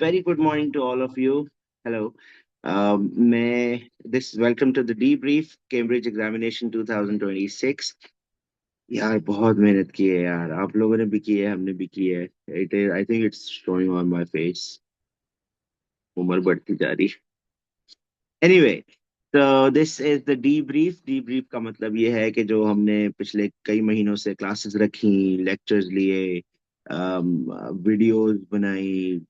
Very good morning to all of you. Hello. May this welcome to the debrief Cambridge Examination 2026. यार बहुत मेहनत की है यार, आप लोगों ने भी की है, हमने भी की है. It is I think it's showing on my face. उम्र बढ़ती जा रही. एनीवे, तो this is the debrief. Debrief का मतलब ये है कि जो हमने पिछले कई महीनों से क्लासेस रखी, लेक्चर्स लिए, वीडियोस बनाई,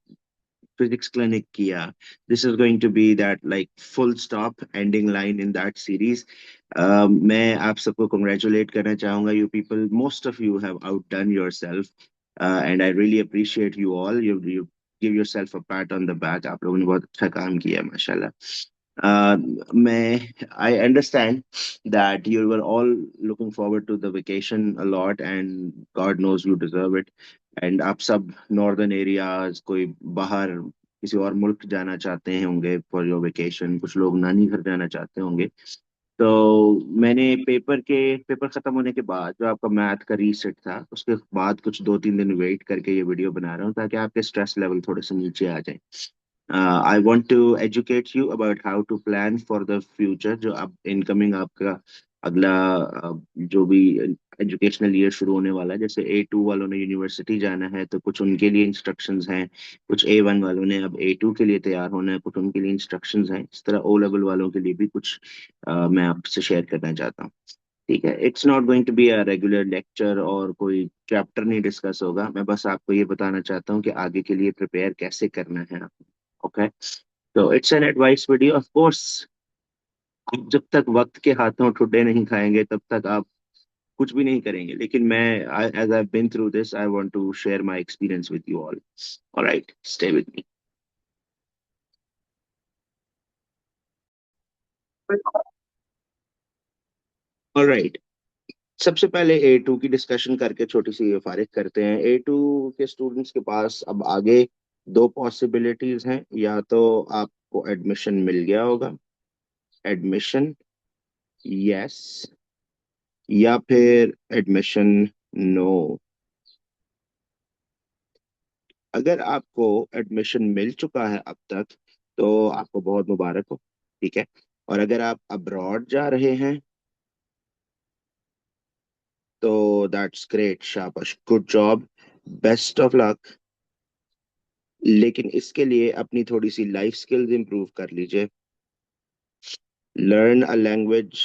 physics clinic किया. This is going to be that like full stop ending line in that series. मैं आप सबको congratulate करना चाहूंगा. You people, most of you have outdone yourself, and I really appreciate you all. You give yourself a pat on the back. आप लोगों ने बहुत अच्छा काम किया, माशाल्लाह. May I understand that you were all looking forward to the vacation a lot, and God knows you deserve it. And आप सब northern areas, कोई बाहर किसी और मुल्क जाना चाहते हैं होंगे फॉर योर वेकेशन, कुछ लोग नानी घर जाना चाहते होंगे. तो मैंने पेपर खत्म होने के बाद जो आपका मैथ का रीसेट था, उसके बाद कुछ 2-3 दिन वेट करके ये वीडियो बना रहा हूँ ताकि आपके स्ट्रेस लेवल थोड़े से नीचे आ जाए. I want to educate you about how to plan for the future. जो अब इनकमिंग आपका अगला जो भी एजुकेशनल ईयर शुरू होने वाला है, जैसे A2 वालों ने यूनिवर्सिटी जाना है तो कुछ उनके लिए इंस्ट्रक्शंस हैं, कुछ A1 वालों ने अब A2 के लिए तैयार होना है, कुछ उनके लिए इंस्ट्रक्शंस हैं. इस तरह O लेवल वालों के लिए भी कुछ मैं आपसे शेयर करना चाहता हूँ. ठीक है. It's not going to be a regular lecture और कोई चैप्टर नहीं डिस्कस होगा. मैं बस आपको ये बताना चाहता हूँ कि आगे के लिए प्रिपेयर कैसे करना है. ओके. तो it's an advice video. Of course आप जब तक वक्त के हाथों ठुड्डे नहीं खाएंगे तब तक आप कुछ भी नहीं करेंगे. लेकिन मैं, as I been through this, I want to share my experience with you all. Alright, stay with me. Alright. सबसे पहले A2 की डिस्कशन करके छोटी सी फारिग करते हैं. A2 के स्टूडेंट्स के पास अब आगे दो पॉसिबिलिटीज हैं. या तो आपको एडमिशन मिल गया होगा, एडमिशन यस, या फिर एडमिशन नो. अगर आपको एडमिशन मिल चुका है अब तक तो आपको बहुत मुबारक हो. ठीक है. और अगर आप अब्रॉड जा रहे हैं तो दैट्स ग्रेट, शाबाश, good job, best of luck. लेकिन इसके लिए अपनी थोड़ी सी लाइफ स्किल्स इंप्रूव कर लीजिए. Learn a language,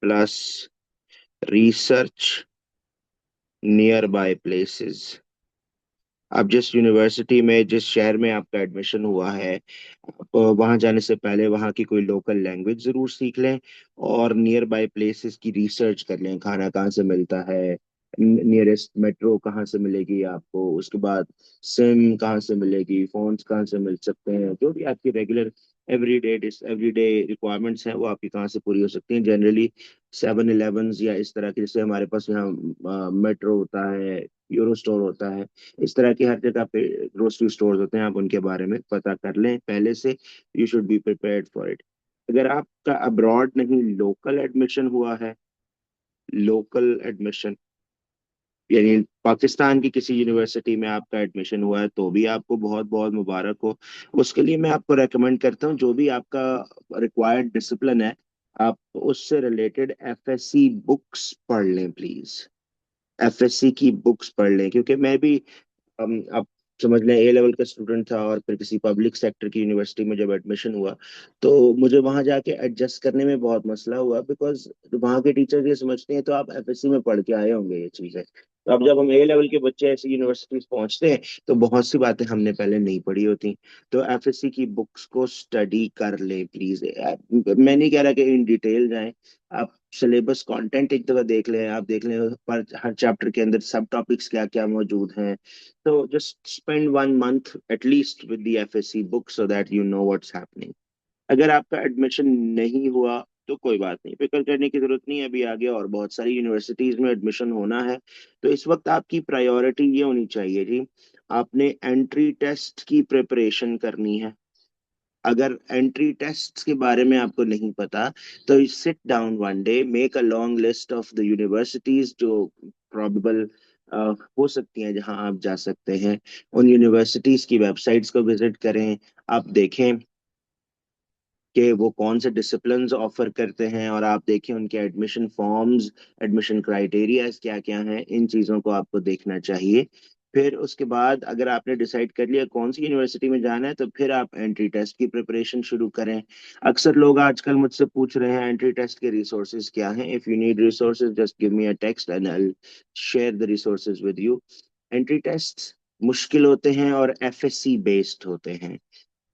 plus research near by places. आप जिस यूनिवर्सिटी में, जिस शहर में आपका एडमिशन हुआ है, आप वहां जाने से पहले वहां की कोई लोकल लैंग्वेज जरूर सीख लें. और नियर बाय प्लेसेस की रिसर्च कर लें. खाना कहाँ से मिलता है, नियरेस्ट मेट्रो कहाँ से मिलेगी आपको, उसके बाद सिम कहाँ से मिलेगी, फोन्स कहाँ से मिल सकते हैं. जो भी आपकी रेगुलर एवरीडे रिक्वायरमेंट्स हैं वो आपकी कहाँ से पूरी हो सकती हैं. जनरली 7-Elevens या इस तरह के, जैसे हमारे पास यहाँ मेट्रो होता है, यूरो स्टोर होता है, इस तरह की हर जगह पे ग्रोसरी स्टोर्स होते हैं. आप उनके बारे में पता कर लें पहले से. You should be prepared for it. अगर आपका अब्रॉड नहीं, लोकल एडमिशन हुआ है, लोकल एडमिशन यानी पाकिस्तान की किसी यूनिवर्सिटी में आपका एडमिशन हुआ है, तो भी आपको बहुत बहुत मुबारक हो. उसके लिए मैं आपको रेकमेंड करता हूँ, जो भी आपका रिक्वायर्ड डिसिप्लिन है, आप उससे रिलेटेड एफएससी बुक्स पढ़ लें प्लीज. एफएससी की बुक्स पढ़ लें, क्योंकि मैं भी, आप समझ लें, ए लेवल का स्टूडेंट था और फिर किसी पब्लिक सेक्टर की यूनिवर्सिटी में जब एडमिशन हुआ तो मुझे वहां जाके एडजस्ट करने में बहुत मसला हुआ. बिकॉज वहां के टीचर ये समझते हैं तो आप एफएससी में पढ़ के आए होंगे ये चीजें. तो अब जब हम ए लेवल के बच्चे ऐसी यूनिवर्सिटीज पहुंचते हैं तो बहुत सी बातें हमने पहले नहीं पढ़ी होती. तो एफएससी की बुक्स को स्टडी कर लें प्लीज. मैं नहीं कह रहा कि इन डिटेल जाएं. आप सिलेबस कंटेंट एक दफा देख लें. आप देख लें पर हर चैप्टर के अंदर सब टॉपिक्स क्या क्या मौजूद हैं. So just spend 1 month at least with the FSC book so that you know what's happening. अगर आपका एडमिशन नहीं हुआ तो कोई बात नहीं, फिक्र करने की जरूरत नहीं है. अभी आगे और बहुत सारी यूनिवर्सिटीज में एडमिशन होना है. तो इस वक्त आपकी प्रायोरिटी ये होनी चाहिए जी, आपने एंट्री टेस्ट की प्रिपरेशन करनी है. अगर एंट्री टेस्ट के बारे में आपको नहीं पता तो sit down one day, make a long list of the universities जो probable हो सकती हैं जहां आप जा सकते हैं। उन यूनिवर्सिटीज की वेबसाइट्स को विजिट करें, आप देखें कि वो कौन से डिसिप्लिन्स ऑफर करते हैं, और आप देखें उनके एडमिशन फॉर्म्स, एडमिशन क्राइटेरियाज क्या क्या हैं। इन चीज़ों को आपको देखना चाहिए। फिर उसके बाद अगर आपने डिसाइड कर लिया कौन सी यूनिवर्सिटी में जाना है, तो फिर आप एंट्री टेस्ट की प्रिपरेशन शुरू करें। अक्सर लोग आजकल मुझसे पूछ रहे हैं एंट्री टेस्ट के रिसोर्सेज क्या हैं। If you need resources just give me a text and I share the resources with you. Entry test मुश्किल होते हैं और एफएससी बेस्ड होते हैं।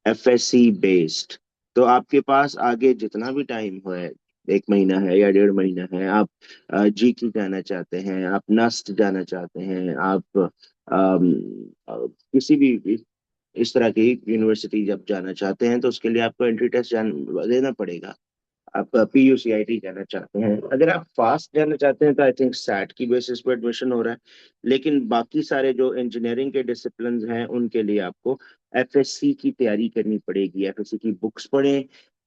एफएससी बेस्ड, तो आपके पास आगे जितना भी टाइम हो है, 1 महीना है या 1.5 महीना है, आप जीकी जाना चाहते हैं, आप नस्ट जाना चाहते हैं, आप किसी भी इस तरह की यूनिवर्सिटी जब जाना चाहते हैं, तो उसके लिए आपको एंट्री टेस्ट देना पड़ेगा। आप पीयूसीआईटी जाना चाहते हैं, अगर आप फास्ट जाना चाहते हैं तो आई थिंक सैट की बेसिस पे एडमिशन हो रहा है। लेकिन बाकी सारे जो इंजीनियरिंग के डिसिप्लिन हैं उनके लिए आपको एफएससी की तैयारी करनी पड़ेगी। एफएससी की बुक्स पढ़ें,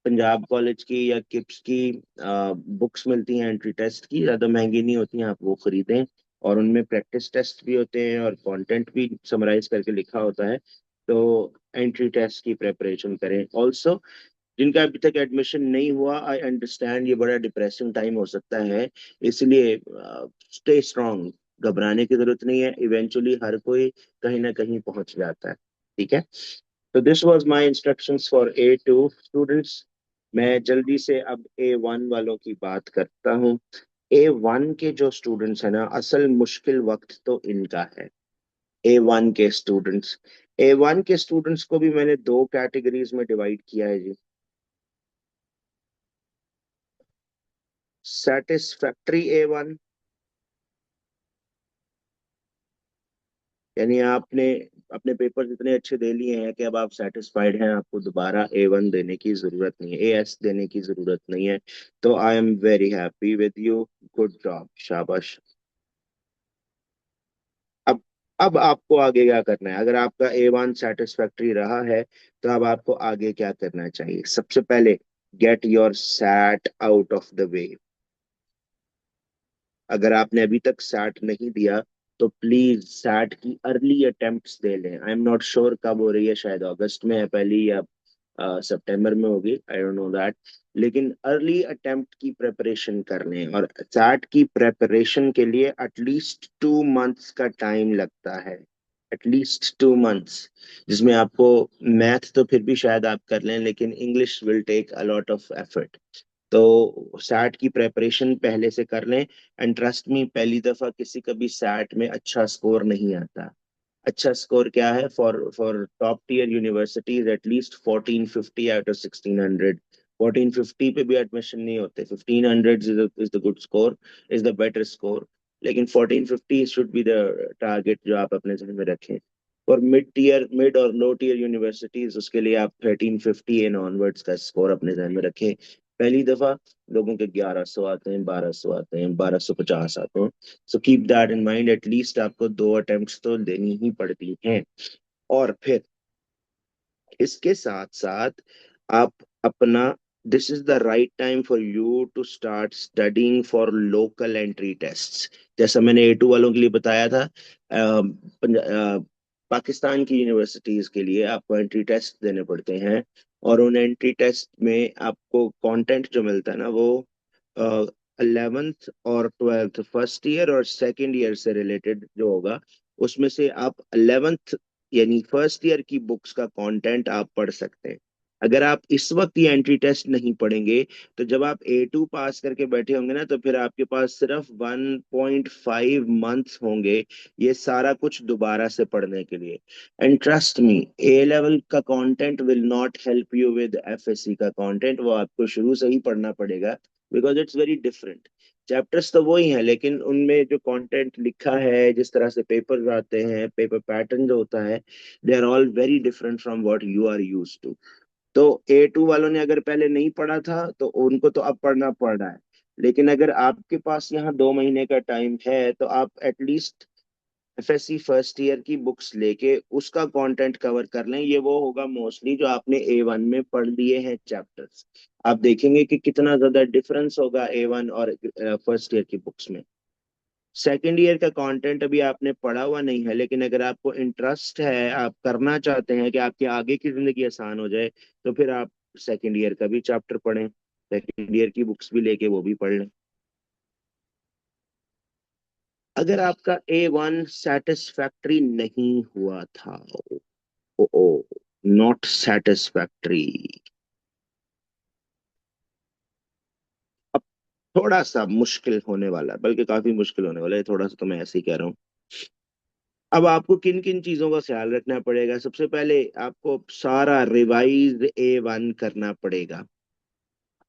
पंजाब कॉलेज की या किप्स की बुक्स मिलती हैं एंट्री टेस्ट की, ज़्यादा महंगी नहीं होती हैं, आप वो खरीदें। और उनमें प्रैक्टिस टेस्ट भी होते हैं और कंटेंट भी समराइज करके लिखा होता है। तो एंट्री टेस्ट की प्रेपरेशन करें ऑल्सो। जिनका अभी तक एडमिशन नहीं हुआ, आई अंडरस्टैंड ये बड़ा डिप्रेसिंग टाइम हो सकता है, इसलिए स्टे स्ट्रांग। घबराने की जरूरत नहीं है, इवेंचुअली हर कोई कहीं ना कहीं पहुंच जाता है। ठीक है। तो this was my instructions for A2 students. मैं जल्दी से अब A1 वालों की बात करता हूँ। A1 के जो स्टूडेंट्स हैं ना, असल मुश्किल वक्त तो इनका है। A1 के स्टूडेंट्स, A1 के स्टूडेंट्स को भी मैंने दो कैटेगरीज में डिवाइड किया है जी। सेटिस्फैक्ट्री A1, यानी आपने अपने पेपर इतने अच्छे दे लिए हैं कि अब आप सेटिस्फाइड हैं, आपको दोबारा A1 देने की जरूरत नहीं है, AS देने की जरूरत नहीं है। तो I am very happy with you, good job, शाबाश। अब अब आपको आगे क्या करना है? अगर आपका A1 सेटिस्फैक्ट्री रहा है, तो अब आपको आगे क्या करना चाहिए? सबसे पहले get your SAT out of the way. अगर आपने अभी तक सैट नहीं दिया, तो प्लीज सैट की अर्ली अटेम्प्ट्स दे लें। आई एम नॉट श्योर कब हो रही है, शायद अगस्त में है पहली, या सितंबर में होगी, आई डोंट नो दैट। लेकिन अर्ली अटेम्प्ट की प्रिपरेशन कर लें, और सैट की प्रिपरेशन के लिए एटलीस्ट 2 मंथ्स का टाइम लगता है। एटलीस्ट 2 मंथ्स, जिसमें आपको मैथ तो फिर भी शायद आप कर लें, लेकिन English will take a lot of effort. तो सैट की प्रेपरेशन पहले से कर लें। एंड ट्रस्ट मी, पहली दफा किसी का भी सैट में अच्छा स्कोर नहीं आता। अच्छा स्कोर क्या है? For top tier universities at least 1450 out of 1600। 1450 पे भी एडमिशन नहीं होते। 1500 is the good score, is the better score. लेकिन 1450 शुड बी द टारगेट जो आप अपने जहन में रखें। और मिड और लो टीयर यूनिवर्सिटीज, उसके लिए आप 1350 एंड ऑनवर्ड्स का स्कोर अपने जहन में रखें। पहली दफा लोगों के 1100 आते हैं, 1200 आते हैं, 1250 आते हैं। So keep that in mind, at least आपको दो अटेम्प्ट्स तो देनी ही पड़ती हैं। और फिर इसके साथ साथ आप अपना, this is the right time for you to start studying for local entry tests. जैसा मैंने A2 वालों के लिए बताया था, पाकिस्तान की यूनिवर्सिटीज के लिए आपको एंट्री टेस्ट देने पड़ते हैं। और उन एंट्री टेस्ट में आपको कंटेंट जो मिलता है ना, वो 11th और 12th, फर्स्ट ईयर और सेकेंड ईयर से रिलेटेड जो होगा, उसमें से आप 11th यानी फर्स्ट ईयर की बुक्स का कंटेंट आप पढ़ सकते हैं। अगर आप इस वक्त ये एंट्री टेस्ट नहीं पढ़ेंगे, तो जब आप A2 पास करके बैठे होंगे ना, तो फिर आपके पास सिर्फ 1.5 मंथ्स होंगे ये सारा कुछ दोबारा से पढ़ने के लिए। And trust me, A level का content will not help you with FSc का कंटेंट, वो आपको शुरू से ही पढ़ना पड़ेगा, because it's very different. Chapters तो वही हैं, लेकिन उनमें जो कंटेंट लिखा है, जिस तरह से पेपर आते हैं, पेपर पैटर्न जो होता है, they are all very different from what you are used to. तो A2 वालों ने अगर पहले नहीं पढ़ा था, तो उनको तो अब पढ़ना पड़ रहा है। लेकिन अगर आपके पास यहाँ 2 महीने का टाइम है, तो आप एटलीस्ट एफएससी फर्स्ट ईयर की बुक्स लेके उसका कंटेंट कवर कर लें। ये वो होगा मोस्टली जो आपने A1 में पढ़ लिए हैं चैप्टर्स। आप देखेंगे कि कितना ज्यादा डिफरेंस होगा A1 और फर्स्ट ईयर की बुक्स में। सेकेंड ईयर का कंटेंट अभी आपने पढ़ा हुआ नहीं है, लेकिन अगर आपको इंटरेस्ट है, आप करना चाहते हैं कि आपकी आगे की जिंदगी आसान हो जाए, तो फिर आप सेकेंड ईयर का भी चैप्टर पढ़ें, सेकेंड ईयर की बुक्स भी लेके वो भी पढ़ लें। अगर आपका A1 सेटिस्फैक्ट्री नहीं हुआ था, ओ नॉट सेटिस्फैक्ट्री, अब थोड़ा सा मुश्किल होने वाला है, बल्कि काफी मुश्किल होने वाला है, थोड़ा सा तो मैं ऐसे ही कह रहा हूँ। अब आपको किन किन चीजों का ख्याल रखना पड़ेगा? सबसे पहले आपको सारा रिवाइज A1 करना पड़ेगा।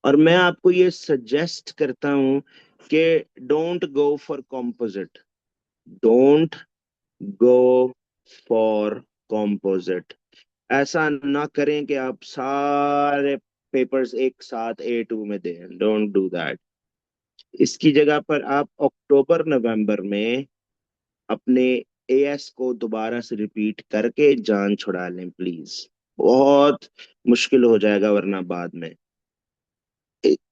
और मैं आपको ये सजेस्ट करता हूँ कि don't go for composite, don't go for composite. ऐसा ना करें कि आप सारे पेपर्स एक साथ A2 में दें, डोंट डू दैट। इसकी जगह पर आप अक्टूबर नवंबर में अपने एएस को दोबारा से रिपीट करके जान छुड़ा लें प्लीज। बहुत मुश्किल हो जाएगा वरना बाद में।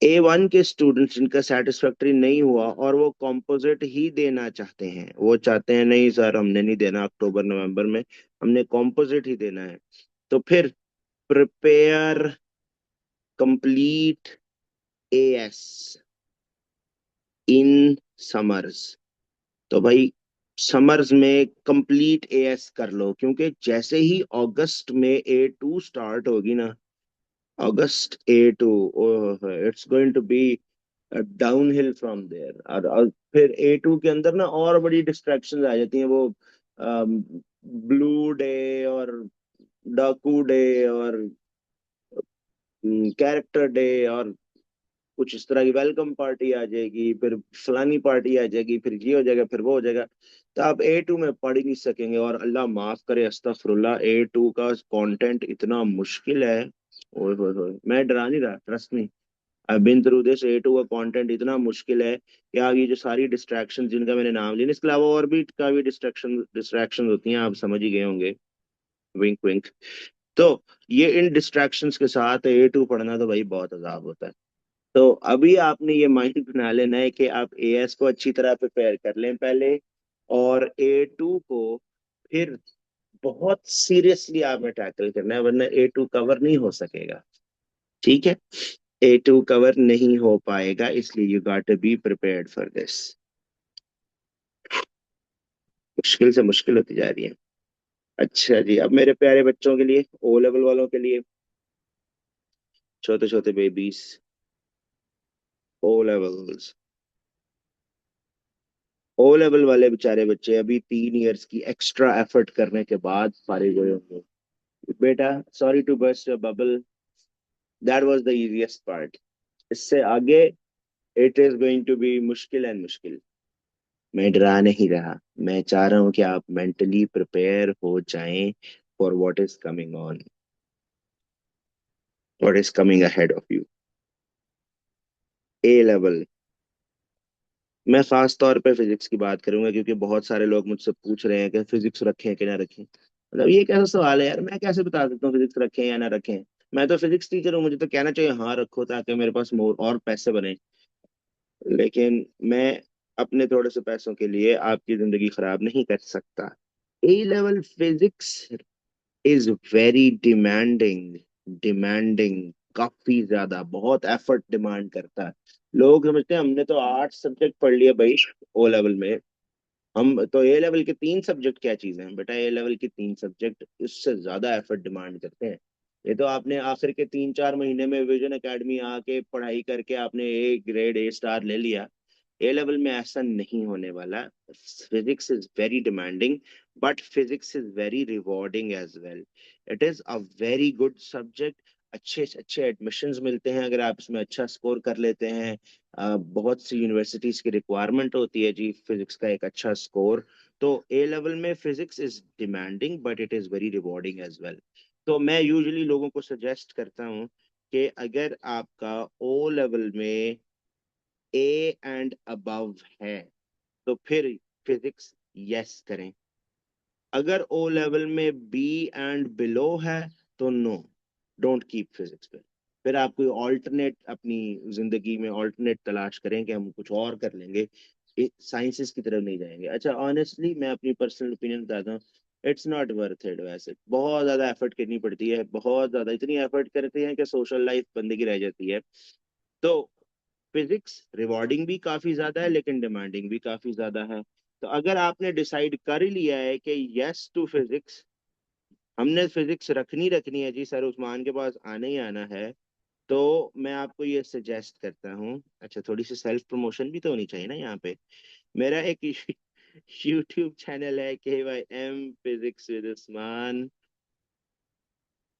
A1 के स्टूडेंट्स जिनका सेटिस्फैक्ट्री नहीं हुआ और वो कॉम्पोजिट ही देना चाहते हैं, वो चाहते हैं नहीं सर हमने नहीं देना अक्टूबर नवंबर में, हमने कॉम्पोजिट ही देना है, तो फिर prepare complete as in summers. तो भाई समर्स में कंप्लीट एएस कर लो, क्योंकि जैसे ही अगस्त में A2 स्टार्ट होगी ना, अगस्त A2, it's going to be downhill from there. और फिर A2 के अंदर ना और बड़ी डिस्ट्रैक्शन आ जाती हैं, वो ब्लू डे और डाकू डे और कैरेक्टर डे और कुछ इस तरह की वेलकम पार्टी आ जाएगी, फिर फलानी पार्टी आ जाएगी, फिर ये हो जाएगा, फिर वो हो जाएगा। तो आप A2 में पढ़ ही नहीं सकेंगे। और अल्लाह माफ करे, अस्तगफुरुल्लाह, A2 का कंटेंट इतना मुश्किल है। ओए होए होए, मैं डरा नहीं रहा, trust me, I been through this. A2 का कंटेंट इतना मुश्किल है कि आप ये जो सारी डिस्ट्रैक्शन जिनका मैंने नाम लिया, इसके अलावा और भी काफी डिस्ट्रैक्शन होती हैं, आप समझ ही गए होंगे, विंक विंक। तो ये इन डिस्ट्रैक्शंस के साथ A2 पढ़ना तो भाई बहुत अजाब होता है। तो अभी आपने ये माइंड बना लेना है कि आप एएस को अच्छी तरह प्रिपेयर कर लें पहले, और A2 को फिर बहुत सीरियसली आपने टैकल करना है, वरना A2 कवर नहीं हो सकेगा। ठीक है, A2 कवर नहीं हो पाएगा, इसलिए you got to be prepared for this. मुश्किल से मुश्किल होती जा रही है। अच्छा जी, अब मेरे प्यारे बच्चों के लिए, O लेवल वालों के लिए, छोटे छोटे babies, O levels, O level वाले बेचारे बच्चे अभी 3 इयर्स की एक्स्ट्रा एफर्ट करने के बाद फारिग हुए होंगे। बेटा, sorry to burst your bubble, that was the easiest part. इससे आगे it is going to be मुश्किल एंड मुश्किल। मैं डरा नहीं रहा, मैं चाह रहा हूं कि आप मेंटली प्रिपेयर हो जाएं for what is coming on, what is coming ahead of you. A level, मैं खास तौर पे फिजिक्स की बात करूंगा, क्योंकि बहुत सारे लोग मुझसे पूछ रहे हैं कि फिजिक्स रखें कि ना रखें। मतलब ये कैसा सवाल है यार, मैं कैसे बता सकता हूँ फिजिक्स रखें या ना रखें? मैं तो फिजिक्स टीचर हूँ, मुझे तो कहना चाहिए हाँ रखो, ताकि मेरे पास मोर और पैसे बने। लेकिन मैं अपने थोड़े से पैसों के लिए आपकी जिंदगी खराब नहीं कर सकता। A level physics is very demanding, demanding, काफी ज्यादा, बहुत एफर्ट डिमांड करता है। लोग समझते हैं हमने तो 8 सब्जेक्ट पढ़ लिए भाई O लेवल में, हम तो A लेवल के 3 सब्जेक्ट क्या चीजें हैं बेटा, A लेवल के 3 सब्जेक्ट इससे ज्यादा एफर्ट डिमांड करते हैं। ये तो आपने आखिर के 3-4 महीने में विजन एकेडमी आके पढ़ाई करके आपने A ग्रेड A स्टार ले लिया। A लेवल में ऐसा नहीं होने वाला। Physics is very demanding, but physics is very rewarding as well. It is a very good subject. अच्छे अच्छे एडमिशन्स मिलते हैं अगर आप इसमें अच्छा स्कोर कर लेते हैं। बहुत सी यूनिवर्सिटीज की रिक्वायरमेंट होती है जी फिजिक्स का एक अच्छा स्कोर। तो A लेवल में physics is demanding but it is very rewarding as well. तो मैं यूजुअली लोगों को सजेस्ट करता हूँ कि अगर आपका O लेवल में A एंड अबव है, तो फिर फिजिक्स यस करें। अगर O लेवल में B एंड बिलो है, तो नो, डोंट कीप फिजिक्स पे। फिर आप कोई ऑल्टरनेट अपनी जिंदगी में ऑल्टरनेट तलाश करें कि हम कुछ और कर लेंगे। साइंसेस की तरफ नहीं जाएंगे। अच्छा, ऑनेस्टली मैं अपनी पर्सनल ओपिनियन बताता हूँ, इट्स नॉट वर्थ इट। वैसे बहुत ज्यादा एफर्ट करनी पड़ती है, बहुत ज्यादा, इतनी एफर्ट करते हैं कि सोशल लाइफ बंदे की रह जाती है। तो फिजिक्स रिवॉर्डिंग भी काफी ज्यादा है, लेकिन डिमांडिंग भी काफी ज्यादा है। तो अगर आपने डिसाइड कर ही लिया है कि यस टू फिजिक्स, हमने फिजिक्स रखनी रखनी है जी, सर उस्मान के पास आना ही आना है, तो मैं आपको ये सजेस्ट करता हूँ। अच्छा, थोड़ी सी सेल्फ प्रमोशन भी तो होनी चाहिए ना यहाँ पे। मेरा एक यूट्यूब चैनल है, KYM physics with Usman.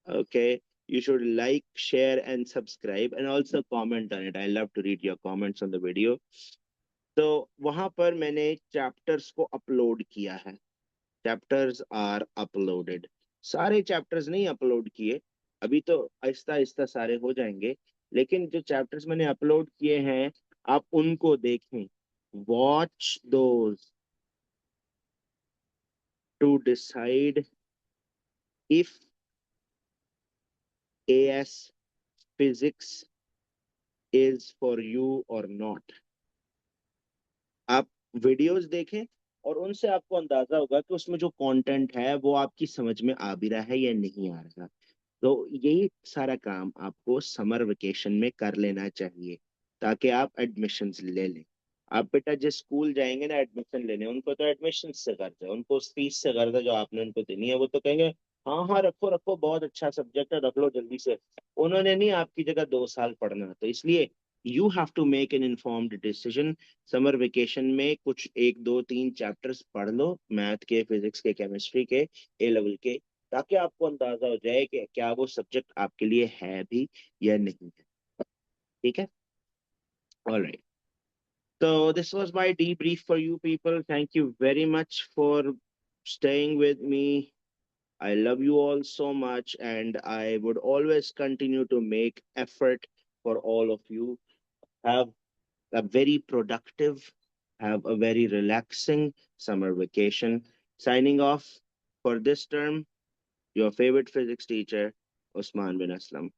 Okay, you should like, share, and subscribe, and also comment on it. I love to read your comments on the video. तो वहां पर मैंने चैप्टर्स को अपलोड किया है। Chapters are uploaded. सारे chapters नहीं अपलोड किए, अभी तो आहिस्ता आहिस्ता सारे हो जाएंगे। लेकिन जो चैप्टर्स मैंने अपलोड किए हैं, आप उनको देखें। Watch those two decide if AS physics is for you और नॉट। आप वीडियोस देखें, और उनसे आपको अंदाजा होगा कि उसमें जो कंटेंट है वो आपकी समझ में आ भी रहा है या नहीं आ रहा। तो यही सारा काम आपको समर वेकेशन में कर लेना चाहिए, ताकि आप एडमिशन्स ले लें। आप बेटा जिस स्कूल जाएंगे ना एडमिशन लेने, उनको तो एडमिशन से कर्ज है, उनको उस फीस से कर्ज है जो आपने उनको देनी है। वो तो कहेंगे हाँ हाँ रखो रखो, बहुत अच्छा सब्जेक्ट है, रख लो जल्दी से। उन्होंने नहीं आपकी जगह 2 साल पढ़ना। तो इसलिए you have to make an informed decision. Summer vacation में कुछ 1 2 3 चैप्टर्स पढ़ लो, मैथ के, फिजिक्स के, केमिस्ट्री के, A लेवल के, ताकि आपको अंदाजा हो जाए कि क्या वो सब्जेक्ट आपके लिए है भी या नहीं है। ठीक है, alright. So this was my debrief for you people. Thank you very much for staying with me. I love you all so much, and I would always continue to make effort for all of you. Have a very productive, have a very relaxing summer vacation. Signing off for this term, your favorite physics teacher, Usman bin Aslam.